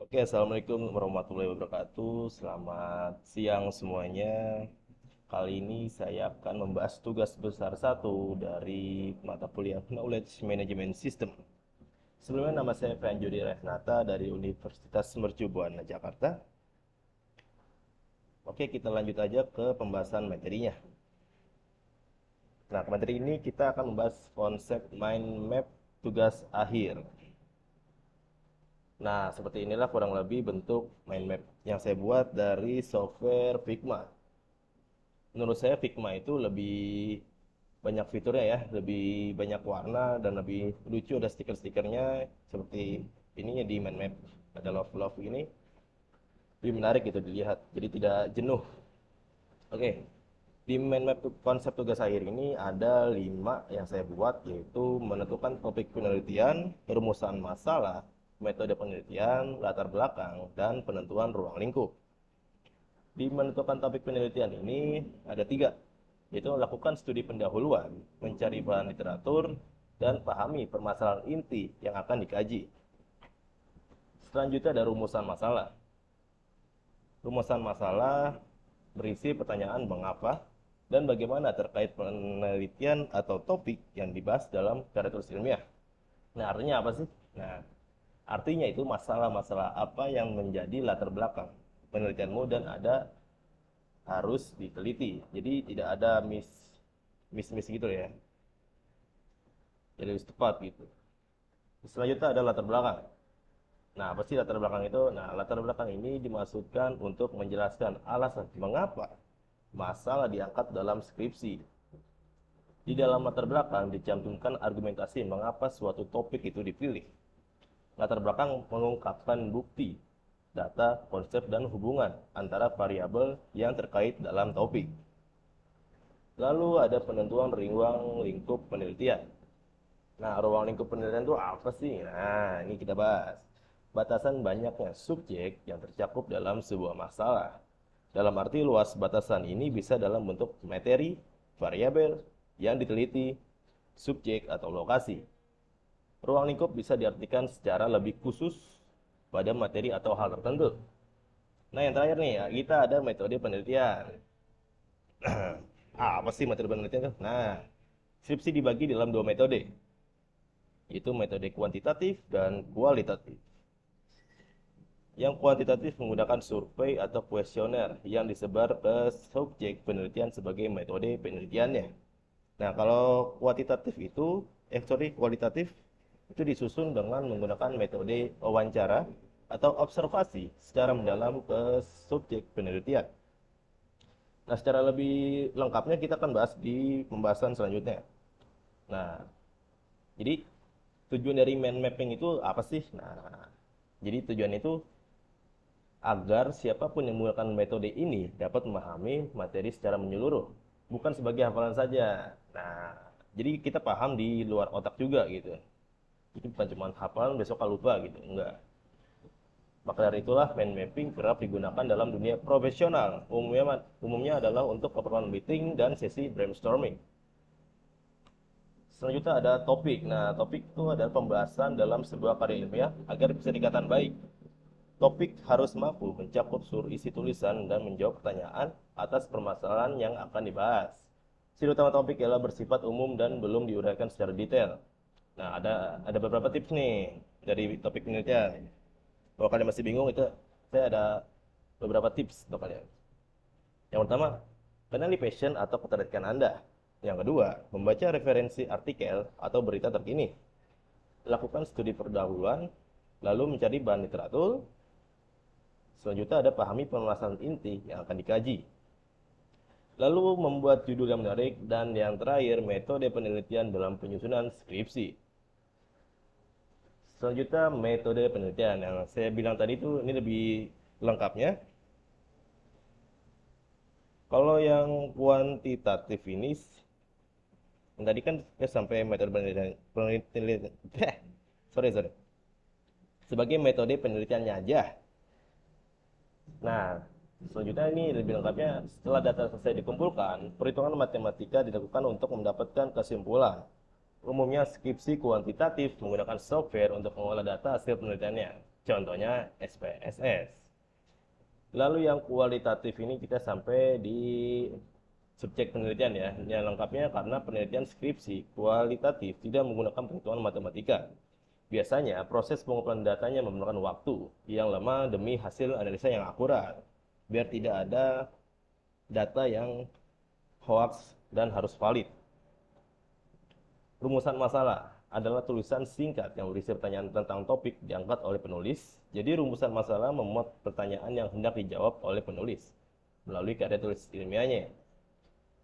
Oke, Assalamualaikum warahmatullahi wabarakatuh. Selamat siang semuanya. Kali ini saya akan membahas tugas besar satu dari mata kuliah Knowledge Management System. Sebelumnya nama saya Franjudi Resnata dari Universitas Mercu Buana, Jakarta. Oke, kita lanjut aja ke pembahasan materinya. Nah, materi ini kita akan membahas konsep mind map tugas akhir. Nah, seperti inilah kurang lebih bentuk mind map yang saya buat dari software Figma. Menurut saya Figma itu lebih banyak fiturnya ya, lebih banyak warna dan lebih lucu, ada stiker-stikernya seperti ininya di mind map, ada love ini, lebih menarik gitu dilihat, jadi tidak jenuh. Oke, di mind map konsep tugas akhir ini ada 5 yang saya buat, yaitu menentukan topik penelitian, perumusan masalah, metode penelitian, latar belakang, dan penentuan ruang lingkup. Di menentukan topik penelitian ini ada 3, yaitu lakukan studi pendahuluan, mencari bahan literatur, dan pahami permasalahan inti yang akan dikaji. Selanjutnya ada rumusan masalah. Rumusan masalah berisi pertanyaan mengapa dan bagaimana terkait penelitian atau topik yang dibahas dalam karya tulis ilmiah. Nah, artinya apa sih? Nah, artinya itu masalah-masalah apa yang menjadi latar belakang penelitianmu dan ada harus diteliti. Jadi tidak ada miss gitu ya. Jadi harus tepat gitu. Selanjutnya ada latar belakang. Nah, apa sih latar belakang itu? Nah, latar belakang ini dimaksudkan untuk menjelaskan alasan mengapa masalah diangkat dalam skripsi. Di dalam latar belakang dicantumkan argumentasi mengapa suatu topik itu dipilih. Latar belakang mengungkapkan bukti, data, konsep, dan hubungan antara variabel yang terkait dalam topik. Lalu ada penentuan ruang lingkup penelitian. Nah, ruang lingkup penelitian itu apa sih? Nah, ini kita bahas. Batasan banyaknya subjek yang tercakup dalam sebuah masalah. Dalam arti luas batasan ini bisa dalam bentuk materi, variabel yang diteliti, subjek atau lokasi. Ruang lingkup bisa diartikan secara lebih khusus pada materi atau hal tertentu. Nah, yang terakhir nih, ya, kita ada metode penelitian. Apa sih metode penelitian? Nah, skripsi dibagi dalam 2 metode, yaitu metode kuantitatif dan kualitatif. Yang kuantitatif menggunakan survei atau kuesioner yang disebar ke subjek penelitian sebagai metode penelitiannya. Nah, kalau kualitatif itu disusun dengan menggunakan metode wawancara atau observasi secara mendalam ke subjek penelitian. Nah, secara lebih lengkapnya kita akan bahas di pembahasan selanjutnya. Nah, jadi tujuan dari mind mapping itu apa sih? Nah, jadi tujuan itu agar siapapun yang menggunakan metode ini dapat memahami materi secara menyeluruh, bukan sebagai hafalan saja. Nah, jadi kita paham di luar otak juga gitu. Itu bukan cuma hafalan besok lupa gitu, enggak. Maka dari itulah mind mapping kerap digunakan dalam dunia profesional. Umumnya adalah untuk keperluan meeting dan sesi brainstorming. Selanjutnya ada topik. Nah, topik itu adalah pembahasan dalam sebuah karya ilmiah agar bisa dikatakan baik. Topik harus mampu mencakup seluruh isi tulisan dan menjawab pertanyaan atas permasalahan yang akan dibahas. Ciri utama topik ialah bersifat umum dan belum diuraikan secara detail. Nah, ada beberapa tips nih dari topik penelitian. Kalau kalian masih bingung itu saya ada beberapa tips untuk kalian. Yang pertama, kenali passion atau ketertarikan Anda. Yang kedua, membaca referensi artikel atau berita terkini. Lakukan studi pendahuluan, lalu mencari bahan literatur. Selanjutnya ada pahami permasalahan inti yang akan dikaji. Lalu membuat judul yang menarik, dan yang terakhir metode penelitian dalam penyusunan skripsi. Selanjutnya metode penelitian yang saya bilang tadi itu ini lebih lengkapnya. Kalau yang kuantitatif ini yang tadi kan sampai metode penelitian sorry sebagai metode penelitiannya aja. Nah, selanjutnya ini lebih lengkapnya, setelah data selesai dikumpulkan, perhitungan matematika dilakukan untuk mendapatkan kesimpulan. Umumnya skripsi kuantitatif menggunakan software untuk mengolah data hasil penelitiannya. contohnya SPSS. Lalu yang kualitatif ini kita sampai di subjek penelitian ya. Yang lengkapnya karena penelitian skripsi kualitatif tidak menggunakan perhitungan matematika. Biasanya proses pengumpulan datanya memerlukan waktu yang lama demi hasil analisa yang akurat. Biar tidak ada data yang hoax dan harus valid. Rumusan masalah adalah tulisan singkat yang berisi pertanyaan tentang topik diangkat oleh penulis. Jadi rumusan masalah memuat pertanyaan yang hendak dijawab oleh penulis melalui karya tulis ilmiahnya.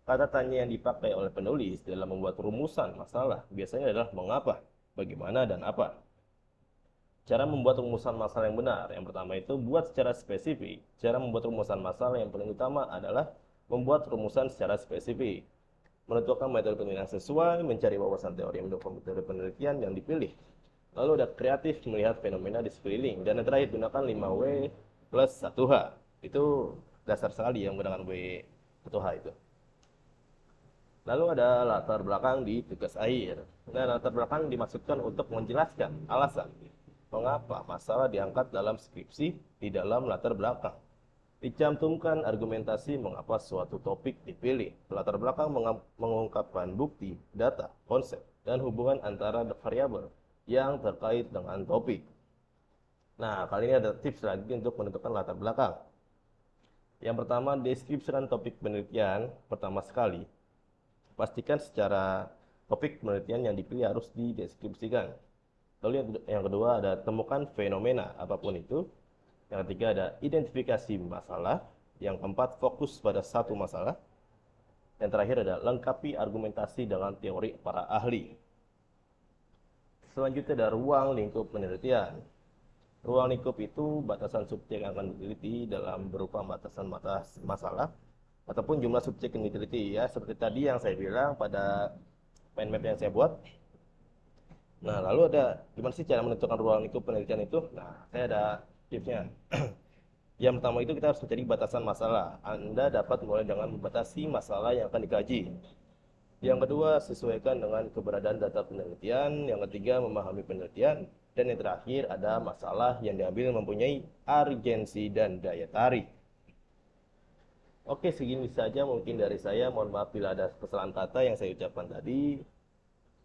Kata tanya yang dipakai oleh penulis dalam membuat rumusan masalah biasanya adalah mengapa, bagaimana, dan apa. Cara membuat rumusan masalah yang benar. Yang pertama itu buat secara spesifik. Cara membuat rumusan masalah yang paling utama adalah membuat rumusan secara spesifik. Menentukan metode penelitian sesuai, mencari wawasan teori mendukung metode penelitian yang dipilih. Lalu ada kreatif melihat fenomena di sekeliling. Dan yang terakhir gunakan 5W plus 1H. Itu dasar sekali yang menggunakan W 1H itu. Lalu ada latar belakang di tugas akhir. Nah, latar belakang dimaksudkan untuk menjelaskan alasan mengapa masalah diangkat dalam skripsi di dalam latar belakang. Dicantumkan argumentasi mengapa suatu topik dipilih. Latar belakang mengungkapkan bukti, data, konsep, dan hubungan antara variabel yang terkait dengan topik. Nah, kali ini ada tips lagi untuk menentukan latar belakang. Yang pertama, deskripsikan topik penelitian pertama sekali. Pastikan secara topik penelitian yang dipilih harus dideskripsikan. Lalu yang kedua ada temukan fenomena apapun itu. Yang ketiga ada identifikasi masalah. Yang keempat fokus pada satu masalah. Yang terakhir ada lengkapi argumentasi dengan teori para ahli. Selanjutnya ada ruang lingkup penelitian. Ruang lingkup itu batasan subjek yang akan diteliti dalam berupa batasan masalah ataupun jumlah subjek yang diteliti ya, seperti tadi yang saya bilang pada mind map yang saya buat. Nah, lalu ada gimana sih cara menentukan ruang lingkup penelitian itu? Nah, saya ada tipsnya. Yang pertama itu kita harus mencari batasan masalah. Anda dapat mulai dengan membatasi masalah yang akan dikaji. Yang kedua, sesuaikan dengan keberadaan data penelitian. Yang ketiga, memahami penelitian. Dan yang terakhir, ada masalah yang diambil mempunyai urgensi dan daya tarik. Oke, segini saja mungkin dari saya. Mohon maaf bila ada kesalahan kata yang saya ucapkan tadi.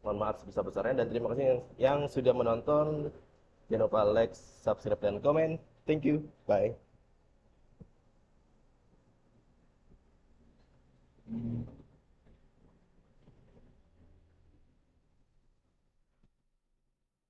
Mohon maaf sebesar-besarnya dan terima kasih yang sudah menonton. Jangan lupa like, subscribe, dan komen. Thank you. Bye.